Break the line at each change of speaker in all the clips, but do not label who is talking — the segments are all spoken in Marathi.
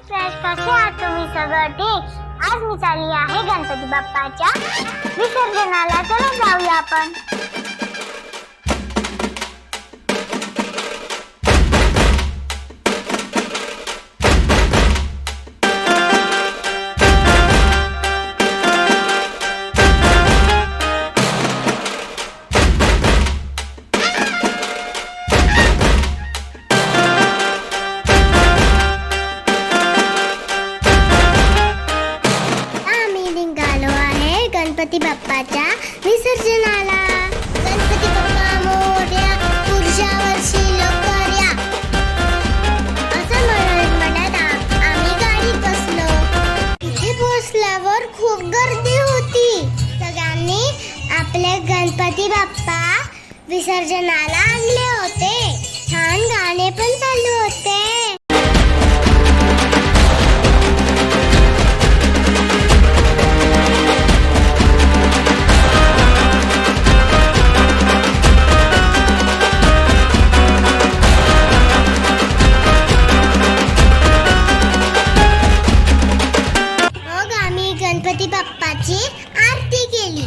फ्रेश कसे आहात तुम्ही सगळं ठीक? आज मी चालली आहे गणपती बाप्पाच्या विसर्जनाला. चला जाऊया आपण. गणपती बाप्पाच्या विसर्जनाला. गणपती बाप्पा मोरया, पुढच्या वर्षी लवकर या, असं म्हणत आम्ही गाडीत बसलो. तिथे पोहोचल्यावर खूप गर्दी होती. सगळ्यांनी आपले गणपती बाप्पा विसर्जनाला आणले होते. छान गाणे पण चालू होते. गणपती बाप्पाची आरती केली.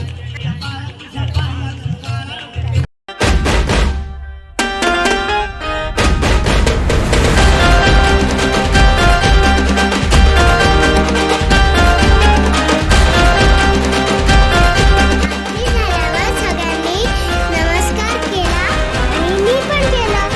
झाल्यावर सगळ्यांनी नमस्कार केला आणि मी पण केला.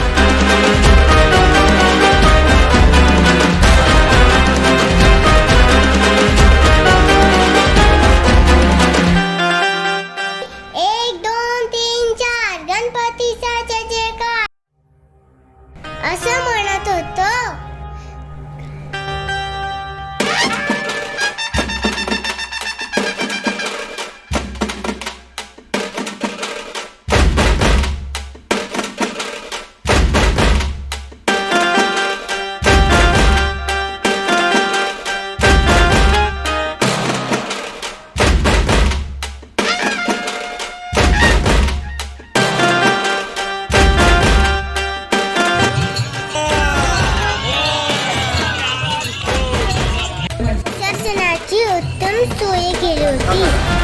गणपतीचा जय जयकार असं म्हणत होतो. उत्तम सोय केली होती.